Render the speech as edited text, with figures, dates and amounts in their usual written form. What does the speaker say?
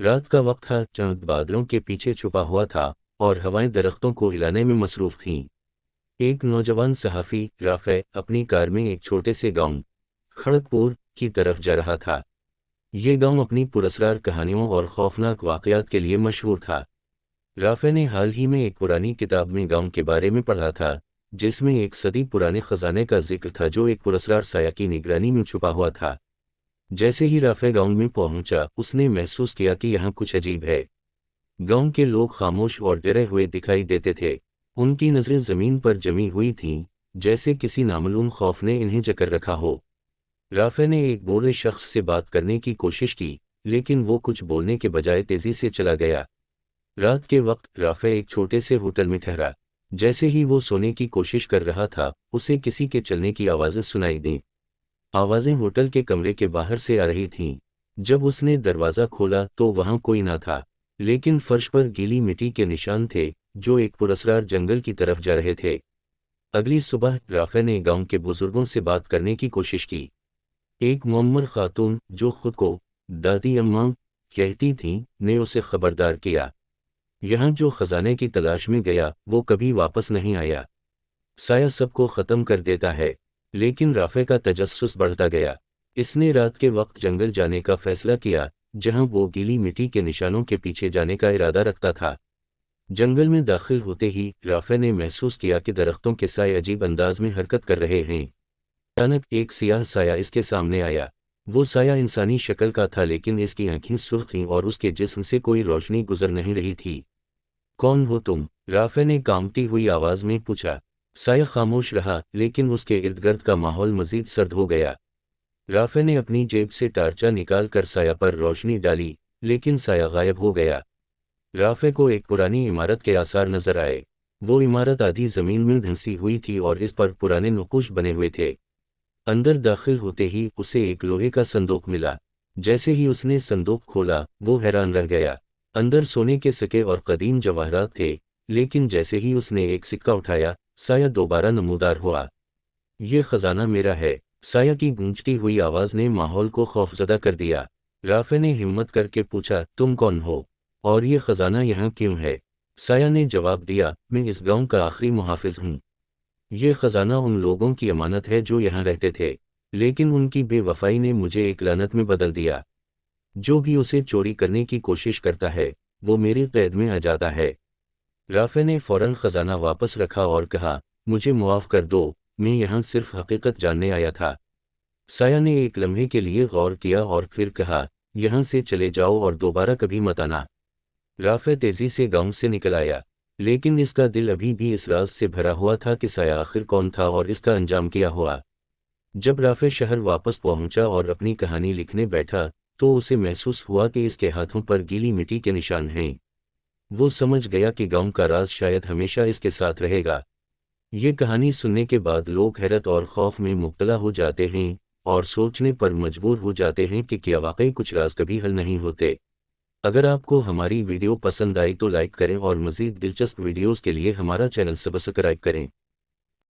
رات کا وقت تھا، چاند بادلوں کے پیچھے چھپا ہوا تھا اور ہوائیں درختوں کو ہلانے میں مصروف تھیں۔ ایک نوجوان صحافی رافع اپنی کار میں ایک چھوٹے سے گاؤں کھڑگپور کی طرف جا رہا تھا۔ یہ گاؤں اپنی پراسرار کہانیوں اور خوفناک واقعات کے لیے مشہور تھا۔ رافع نے حال ہی میں ایک پرانی کتاب میں گاؤں کے بارے میں پڑھا تھا، جس میں ایک صدی پرانے خزانے کا ذکر تھا جو ایک پراسرار سایہ کی نگرانی میں چھپا ہوا تھا۔ جیسے ہی رافع گاؤں میں پہنچا، اس نے محسوس کیا کہ یہاں کچھ عجیب ہے۔ گاؤں کے لوگ خاموش اور ڈرے ہوئے دکھائی دیتے تھے۔ ان کی نظریں زمین پر جمی ہوئی تھیں، جیسے کسی نامعلوم خوف نے انہیں جکڑ رکھا ہو۔ رافع نے ایک بوڑھے شخص سے بات کرنے کی کوشش کی، لیکن وہ کچھ بولنے کے بجائے تیزی سے چلا گیا۔ رات کے وقت رافع ایک چھوٹے سے ہوٹل میں ٹھہرا۔ جیسے ہی وہ سونے کی کوشش کر رہا تھا، اسے کسی کے چلنے کی آوازیں سنائی دیں۔ آوازیں ہوٹل کے کمرے کے باہر سے آ رہی تھیں۔ جب اس نے دروازہ کھولا تو وہاں کوئی نہ تھا، لیکن فرش پر گیلی مٹی کے نشان تھے جو ایک پراسرار جنگل کی طرف جا رہے تھے۔ اگلی صبح رافع نے گاؤں کے بزرگوں سے بات کرنے کی کوشش کی۔ ایک معمر خاتون جو خود کو دادی اماں کہتی تھیں نے اسے خبردار کیا، یہاں جو خزانے کی تلاش میں گیا وہ کبھی واپس نہیں آیا۔ سایہ سب کو ختم کر دیتا ہے۔ لیکن رافع کا تجسس بڑھتا گیا۔ اس نے رات کے وقت جنگل جانے کا فیصلہ کیا، جہاں وہ گیلی مٹی کے نشانوں کے پیچھے جانے کا ارادہ رکھتا تھا۔ جنگل میں داخل ہوتے ہی رافع نے محسوس کیا کہ درختوں کے سائے عجیب انداز میں حرکت کر رہے ہیں۔ اچانک ایک سیاہ سایہ اس کے سامنے آیا۔ وہ سایہ انسانی شکل کا تھا، لیکن اس کی آنکھیں سرخ تھیں اور اس کے جسم سے کوئی روشنی گزر نہیں رہی تھی۔ کون ہو تم؟ رافع نے کانپتی ہوئی آواز میں پوچھا۔ سایہ خاموش رہا، لیکن اس کے ارد گرد کا ماحول مزید سرد ہو گیا۔ رافع نے اپنی جیب سے ٹارچا نکال کر سایہ پر روشنی ڈالی، لیکن سایہ غائب ہو گیا۔ رافع کو ایک پرانی عمارت کے آثار نظر آئے۔ وہ عمارت آدھی زمین میں دھنسی ہوئی تھی اور اس پر پرانے نقوش بنے ہوئے تھے۔ اندر داخل ہوتے ہی اسے ایک لوہے کا صندوق ملا۔ جیسے ہی اس نے صندوق کھولا، وہ حیران رہ گیا۔ اندر سونے کے سکے اور قدیم جواہرات تھے، لیکن جیسے ہی اس نے ایک سکہ اٹھایا، سایہ دوبارہ نمودار ہوا۔ یہ خزانہ میرا ہے، سایہ کی گونجتی ہوئی آواز نے ماحول کو خوفزدہ کر دیا۔ رافع نے ہمت کر کے پوچھا، تم کون ہو اور یہ خزانہ یہاں کیوں ہے؟ سایہ نے جواب دیا، میں اس گاؤں کا آخری محافظ ہوں۔ یہ خزانہ ان لوگوں کی امانت ہے جو یہاں رہتے تھے، لیکن ان کی بے وفائی نے مجھے ایک لعنت میں بدل دیا۔ جو بھی اسے چوری کرنے کی کوشش کرتا ہے، وہ میری قید میں آ جاتا ہے۔ رافع نے فوراً خزانہ واپس رکھا اور کہا، مجھے معاف کر دو، میں یہاں صرف حقیقت جاننے آیا تھا۔ سایہ نے ایک لمحے کے لیے غور کیا اور پھر کہا، یہاں سے چلے جاؤ اور دوبارہ کبھی مت آنا۔ رافع تیزی سے گاؤں سے نکل آیا، لیکن اس کا دل ابھی بھی اس راز سے بھرا ہوا تھا کہ سایہ آخر کون تھا اور اس کا انجام کیا ہوا۔ جب رافع شہر واپس پہنچا اور اپنی کہانی لکھنے بیٹھا، تو اسے محسوس ہوا کہ اس کے ہاتھوں پر گیلی مٹی کے نشان ہیں۔ وہ سمجھ گیا کہ گاؤں کا راز شاید ہمیشہ اس کے ساتھ رہے گا۔ یہ کہانی سننے کے بعد لوگ حیرت اور خوف میں مبتلا ہو جاتے ہیں اور سوچنے پر مجبور ہو جاتے ہیں کہ کیا واقعی کچھ راز کبھی حل نہیں ہوتے۔ اگر آپ کو ہماری ویڈیو پسند آئی تو لائک کریں اور مزید دلچسپ ویڈیوز کے لیے ہمارا چینل سبسکرائب کریں۔